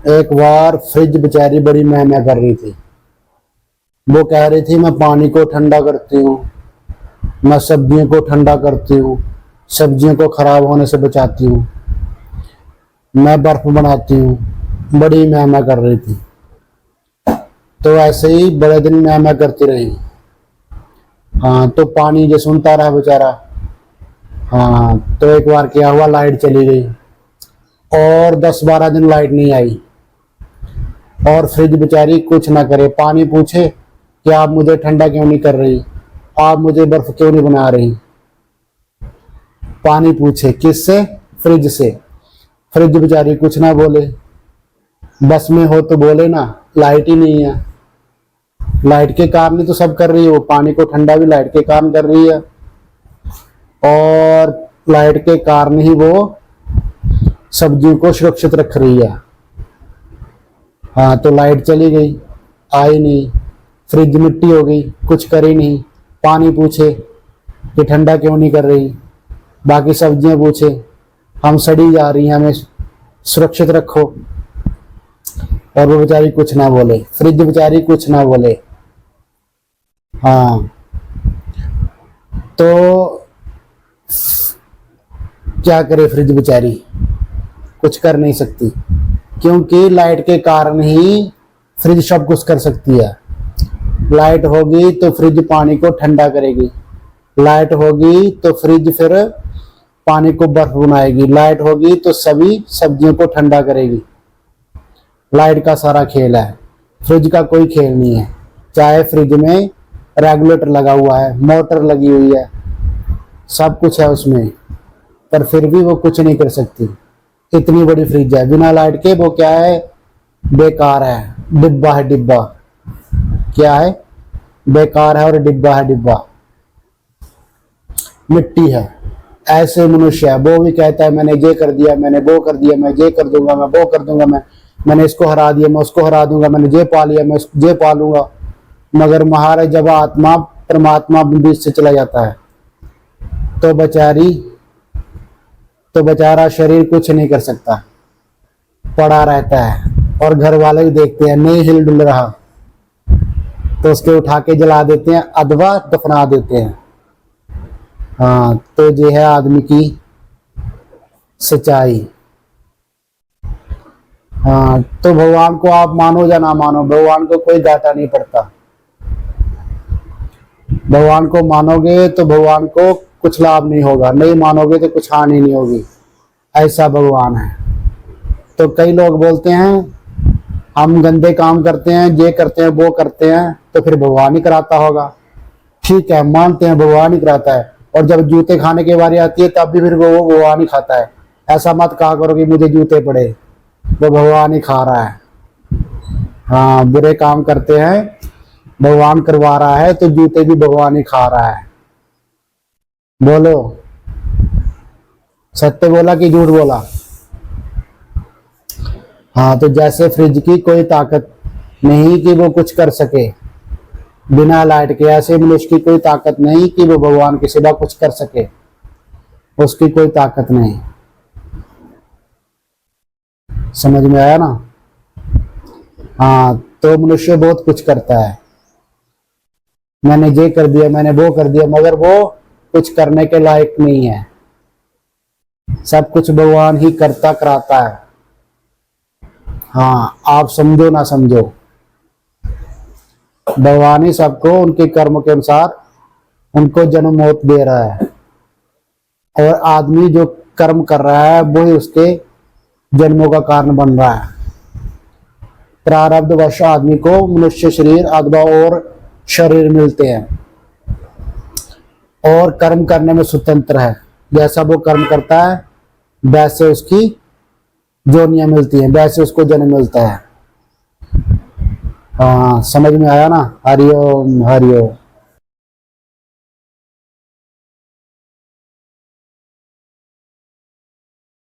एक बार फ्रिज बेचारी बड़ी मैं कर रही थी। वो कह रही थी मैं पानी को ठंडा करती हूँ, मैं सब्जियों को ठंडा करती हूँ, सब्जियों को खराब होने से बचाती हूँ, मैं बर्फ बनाती हूँ। बड़ी मैं कर रही थी। तो ऐसे ही बड़े दिन मैं करती रही। हाँ, तो पानी जो सुनता रहा बेचारा। हाँ, तो एक बार क्या हुआ, लाइट चली गई और 10-12 दिन लाइट नहीं आई। और फ्रिज बेचारी कुछ ना करे, पानी पूछे कि आप मुझे ठंडा क्यों नहीं कर रही, आप मुझे बर्फ क्यों नहीं बना रही। पानी पूछे किससे? फ्रिज से। फ्रिज बेचारी कुछ ना बोले। बस में हो तो बोले ना, लाइट ही नहीं है। लाइट के कारण ही तो सब कर रही है, वो पानी को ठंडा भी लाइट के कारण कर रही है, और लाइट के कारण ही वो सब्जियों को सुरक्षित रख रही है। हाँ, तो लाइट चली गई, आई नहीं, फ्रिज मिट्टी हो गई, कुछ करी नहीं। पानी पूछे कि ठंडा क्यों नहीं कर रही, बाकी सब्जियां पूछे हम सड़ी जा रही हैं, हमें सुरक्षित रखो, और वो बेचारी कुछ ना बोले, फ्रिज बेचारी कुछ ना बोले। हाँ, तो क्या करे फ्रिज बेचारी, कुछ कर नहीं सकती, क्योंकि लाइट के कारण ही फ्रिज सब कुछ कर सकती है। लाइट होगी तो फ्रिज पानी को ठंडा करेगी, लाइट होगी तो फ्रिज फिर पानी को बर्फ बनाएगी, लाइट होगी तो सभी सब्जियों को ठंडा करेगी। लाइट का सारा खेल है, फ्रिज का कोई खेल नहीं है। चाहे फ्रिज में रेगुलेटर लगा हुआ है, मोटर लगी हुई है, सब कुछ है उसमें, पर फिर भी वो कुछ नहीं कर सकती। इतनी बड़ी फ्रिज है, बिना लाइट के वो क्या है, बेकार है, डिब्बा है डिब्बा। क्या है? बेकार है और डिब्बा है डिब्बा, मिट्टी है। ऐसे मनुष्य है, वो भी कहता है मैंने ये कर दिया, मैंने वो कर दिया, मैं ये कर दूंगा, मैं वो कर दूंगा, मैंने इसको हरा दिया, मैं उसको हरा दूंगा, मैंने ये पा लिया, मैं ये पा लूंगा। मगर महाराज जब आत्मा परमात्मा बीच से चला जाता है तो बेचारा शरीर कुछ नहीं कर सकता, पड़ा रहता है। और घर वाले भी देखते हैं नहीं हिल डुल रहा, तो उसके उठा के जला देते हैं अथवा दफना देते हैं। हाँ, तो ये है आदमी की सच्चाई। हाँ, तो भगवान को आप मानो या ना मानो, भगवान को कोई घाटा नहीं पड़ता। भगवान को मानोगे तो भगवान को कुछ लाभ नहीं होगा, नहीं मानोगे तो कुछ हानि नहीं होगी। ऐसा भगवान है। तो कई लोग बोलते हैं हम गंदे काम करते हैं, ये करते हैं, वो करते हैं, तो फिर भगवान ही कराता होगा। ठीक है, मानते हैं भगवान ही कराता है, और जब जूते खाने की बारी आती है तब भी फिर वो भगवान ही खाता है। ऐसा मत कहा करो कि मुझे जूते पड़े, वो भगवान ही खा रहा है। हाँ, बुरे काम करते हैं, भगवान करवा रहा है, तो जूते भी भगवान ही खा रहा है। बोलो, सत्य बोला कि झूठ बोला? हाँ, तो जैसे फ्रिज की कोई ताकत नहीं कि वो कुछ कर सके बिना लाइट के, ऐसे मनुष्य की कोई ताकत नहीं कि वो भगवान के सिवा कुछ कर सके, उसकी कोई ताकत नहीं। समझ में आया ना? हाँ, तो मनुष्य बहुत कुछ करता है, मैंने ये कर दिया, मैंने वो कर दिया, मगर वो कुछ करने के लायक नहीं है। सब कुछ भगवान ही करता कराता है। हाँ, आप समझो ना समझो, भगवान ही सबको उनके कर्म के अनुसार उनको जन्म मौत दे रहा है, और आदमी जो कर्म कर रहा है वो ही उसके जन्मों का कारण बन रहा है। प्रारब्धवश आदमी को मनुष्य शरीर अथवा और शरीर मिलते हैं, और कर्म करने में स्वतंत्र है। जैसा वो कर्म करता है वैसे उसकी जोनियां मिलती हैं, वैसे उसको जन्म मिलता है। हाँ, समझ में आया ना? हरिओम हरिओम।